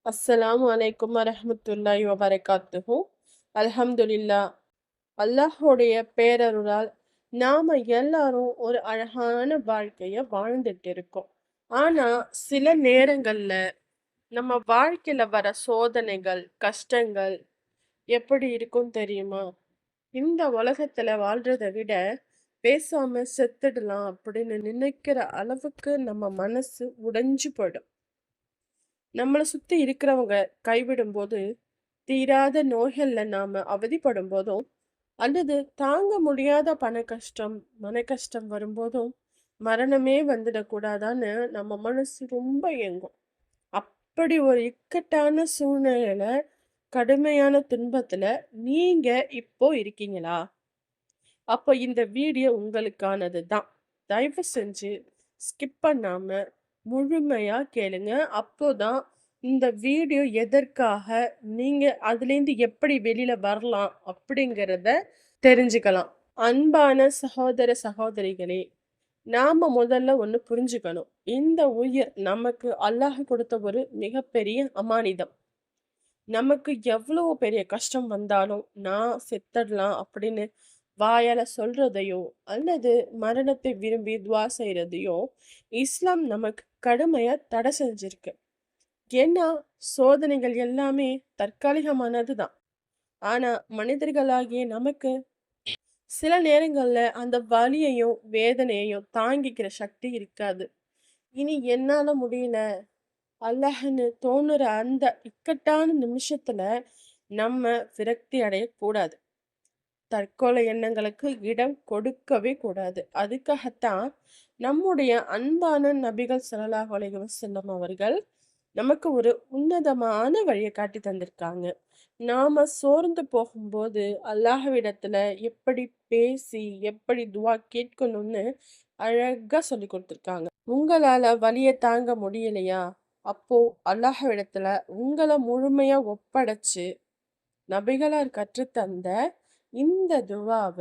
அஸ்ஸலாமு அலைக்கும் வரஹ்மத்துல்லாஹி வபரகாத்துஹு. அல்ஹம்துலில்லா. அல்லாஹ்வுடைய பேரருளால் நாம எல்லாரும் ஒரு அழகான வாழ்க்கைய வாழ்ந்துட்டு இருக்கோம். ஆனா சில நேரங்கள்ல நம்ம வாழ்க்கையில வர சோதனைகள், கஷ்டங்கள் எப்படி இருக்கும் தெரியுமா? இந்த உலகத்துல வாழ்றத விட பேசாம செத்துடலாம் அப்படின்னு நினைக்கிற அளவுக்கு நம்ம மனசு உடைஞ்சு போயிடும். நம்மள சுத்தி இருக்கிறவங்க கைவிடும்போது, தீராத நோய்கள்ல நாம அவதிப்படும் போதும், அல்லது தாங்க முடியாத பண கஷ்டம், மன கஷ்டம் வரும்போதும், மரணமே வந்துடக்கூடாதான்னு நம்ம மனசு ரொம்ப ஏங்கும். அப்படி ஒரு இக்கட்டான சூழ்நிலையில, கடுமையான துன்பத்துல நீங்க இப்போ இருக்கீங்களா? அப்போ இந்த வீடியோ உங்களுக்கானது தான். தயவு செஞ்சு ஸ்கிப் பண்ணாம முழுமையா கேளுங்க. அப்போதான் இந்த வீடியோ எதற்காக, நீங்க அதுலேருந்து எப்படி வெளியில வரலாம் அப்படிங்கிறத தெரிஞ்சுக்கலாம். அன்பான சகோதர சகோதரிகளே, நாம முதல்ல ஒண்ணு புரிஞ்சுக்கணும். இந்த உயிர் நமக்கு அல்லாஹ் கொடுத்த ஒரு மிகப்பெரிய அமானிதம். நமக்கு எவ்வளவு பெரிய கஷ்டம் வந்தாலும், நான் செத்தடலாம் அப்படின்னு வாயால சொல்றதையோ, அல்லது மரணத்தை விரும்பி துவா செய்றதையோ, இஸ்லாம் நமக்கு கடுமையா தடை செஞ்சிருக்கு. ஏன்னா, சோதனைகள் எல்லாமே தற்காலிகமானது தான். ஆனா, மனிதர்களாகிய நமக்கு சில நேரங்கள்ல அந்த வலியையும், வேதனையையும் தாங்கிக்கிற சக்தி இருக்காது. இனி என்னால முடியல, அல்லாஹ்ன்னு தோணுற அந்த இக்கட்டான நிமிஷத்துல நம்ம விரக்தி அடையக்கூடாது. தற்கொலை எண்ணங்களுக்கு இடம் கொடுக்கவே கூடாது. அதுக்காகத்தான் நம்முடைய அன்பான நபிகள் ஸல்லல்லாஹு அலைஹி வஸல்லம் அவர்கள் நமக்கு ஒரு உன்னதமான வழியை காட்டி தந்திருக்காங்க. நாம சோர்ந்து போகும்போது அல்லாஹ்விடத்துல எப்படி பேசி, எப்படி துவா கேட்கணும்னு அழகா சொல்லி கொடுத்துருக்காங்க. உங்களால வலிய தாங்க முடியலையா? அப்போ அல்லாஹ்விடத்துல உங்கள முழுமையா ஒப்படைச்சு நபிகளார் கற்றுத்தந்த இந்த துவாவ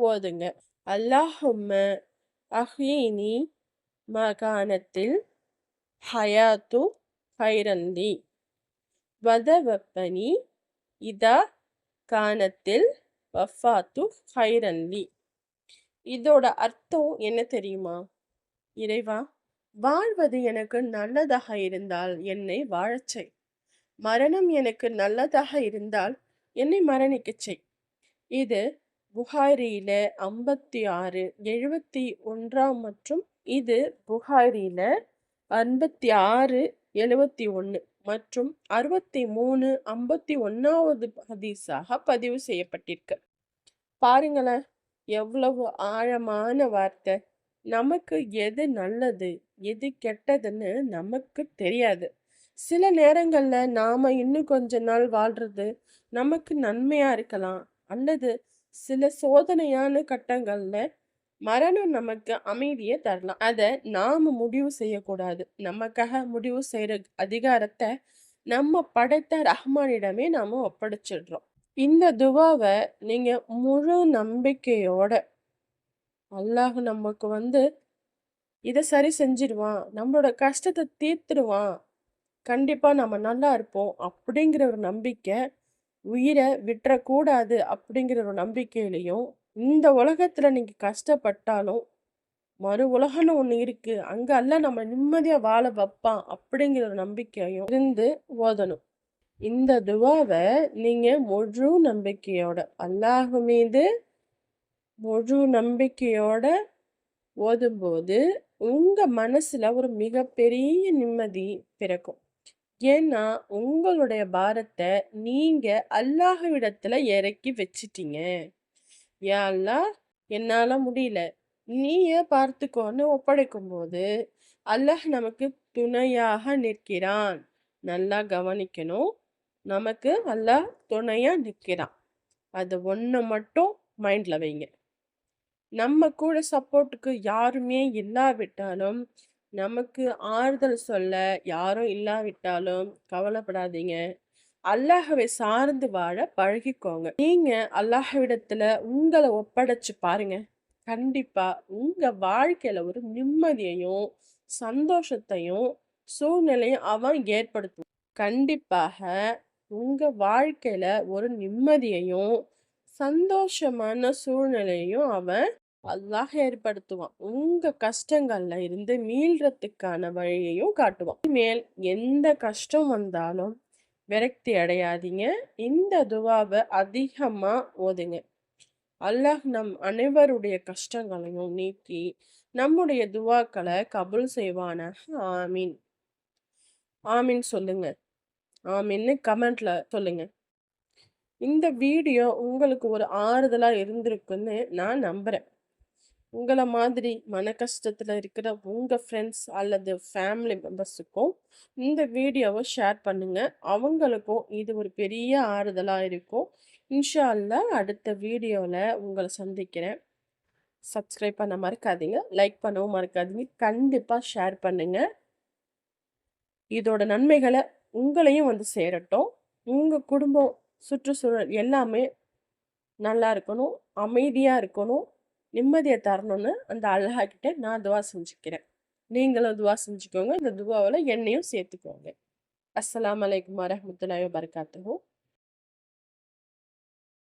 ஓதுங்க. அல்லாஹும்ம அஹ்யீனி மகானத்தில் ஹயாத்து ஹைரன்லி வதவப்பனி இதா கானத்தில் வஃபாத்து ஹைரன்லி. இதோட அர்த்தம் என்ன தெரியுமா? இறைவா, வாழ்வது எனக்கு நல்லதாக இருந்தால் என்னை வாழச் செய். மரணம் எனக்கு நல்லதாக இருந்தால் என்னை மரணிக்கச் செய். இது புகாரியில 56, 71 மற்றும் இது புகாரியில 56, 71 மற்றும் 63, 51வது ஹதீஸாக பதிவு செய்யப்பட்டிருக்கு. பாருங்களேன், எவ்வளவு ஆழமான வார்த்தை. நமக்கு எது நல்லது, எது கெட்டதுன்னு நமக்கு தெரியாது. சில நேரங்கள்ல நாம இன்னும் கொஞ்ச நாள் வாழ்றது நமக்கு நன்மையா இருக்கலாம். அல்லது சில சோதனையான கட்டங்கள்ல மரணம் நமக்கு அமைதியை தரலாம். அத நாம முடிவு செய்யக்கூடாது. நமக்காக முடிவு செய்யற அதிகாரத்தை நம்ம படைத்த ரஹ்மானிடமே நாம ஒப்படைச்சிடுறோம். இந்த துவாவ நீங்க முழு நம்பிக்கையோட, அல்லாஹ் நமக்கு இத சரி செஞ்சிருவான், நம்மளோட கஷ்டத்தை தீர்த்துருவான், கண்டிப்பா நம்ம நல்லா இருப்போம் அப்படிங்கிற ஒரு நம்பிக்கை, உயிரை விட்டுறக்கூடாது அப்படிங்கிற ஒரு நம்பிக்கையிலையும், இந்த உலகத்துல நீங்க கஷ்டப்பட்டாலும் மறு உலகம்னு ஒண்ணு இருக்கு, அங்க அல்லாஹ் நம்ம நிம்மதியா வாழ வைப்பான் அப்படிங்கிற ஒரு நம்பிக்கையும் இருந்து ஓதணும். இந்த துவாவ நீங்க முழு நம்பிக்கையோட, அல்லாஹ் மீது முழு நம்பிக்கையோட ஓதும்போது உங்க மனசுல ஒரு மிகப்பெரிய நிம்மதி பிறக்கும். ஏன்னா உங்களுடைய பாரத்தை நீங்க அல்லாஹ்விடத்துல இறக்கி வச்சிட்டீங்க. யா அல்லாஹ், என்னால முடியல, நீயே பார்த்துக்கோன்னு ஒப்படைக்கும் போது அல்லாஹ் நமக்கு துணையாக நிற்கிறான். நல்லா கவனிக்கணும். நமக்கு அல்லாஹ் துணையா நிற்கிறான். அது ஒண்ணு மட்டும் மைண்ட்ல வைங்க. நம்ம கூட சப்போர்ட்டுக்கு யாருமே இல்லாவிட்டாலும், நமக்கு ஆறுதல் சொல்ல யாரும் இல்லாவிட்டாலும் கவலைப்படாதீங்க. அல்லாஹ்வை சார்ந்து வாழ பழகிக்கோங்க. நீங்க அல்லாஹ்விடத்துல உங்கள ஒப்படைச்சு பாருங்க. கண்டிப்பா உங்க வாழ்க்கையில ஒரு நிம்மதியையும், சந்தோஷத்தையும், சூழ்நிலையும் அவன் ஏற்படுத்துவான். கண்டிப்பாக உங்க வாழ்க்கையில ஒரு நிம்மதியையும், சந்தோஷமான சூழ்நிலையையும் அவன் அல்லாஹ் ஏற்படுத்துவான். உங்க கஷ்டங்கள்ல இருந்து மீள்றதுக்கான வழியையும் காட்டுவான். இனிமேல் எந்த கஷ்டம் வந்தாலும் விரக்தி அடையாதீங்க. இந்த துவாவ அதிகமா ஓதுங்க. அல்லாஹ் நம் அனைவருடைய கஷ்டங்களையும் நீக்கி, நம்முடைய துவாக்கள கபூல் செய்வானாக. ஆமீன். ஆமீன் சொல்லுங்க. ஆமீன்னு கமெண்ட்ல சொல்லுங்க. இந்த வீடியோ உங்களுக்கு ஒரு ஆறுதலா இருந்திருக்குன்னு நான் நம்புறேன். உங்கள மாதிரி மன கஷ்டத்துல இருக்கிற உங்க ஃப்ரெண்ட்ஸ் அல்லது ஃபேமிலி மெம்பர்ஸுக்கும் இந்த வீடியோவை ஷேர் பண்ணுங்க. அவங்களுக்கும் இது ஒரு பெரிய ஆறுதலா இருக்கும். இன்ஷா அல்லாஹ் அடுத்த வீடியோல உங்கள சந்திக்கிறேன். சப்ஸ்கிரைப் பண்ண மறக்காதீங்க. லைக் பண்ணவும் மறக்காதீங்க. கண்டிப்பா ஷேர் பண்ணுங்க. இதோட நன்மைகள உங்களையும் வந்து சேரட்டும். உங்க குடும்பம், சுற்றுச்சூழல் எல்லாமே நல்லா இருக்கணும், அமைதியா இருக்கணும், நிம்மதிய தரணும்னு அந்த அல்லாஹ் கிட்ட நான் துவா செஞ்சுக்கிறேன். நீங்களும் துவா செஞ்சுக்கோங்க. இந்த துவாவுல என்னையும் சேர்த்துக்கோங்க. அஸ்ஸலாமு அலைக்கும் வரஹ்மத்துல்லாஹி வபரகாத்துஹு.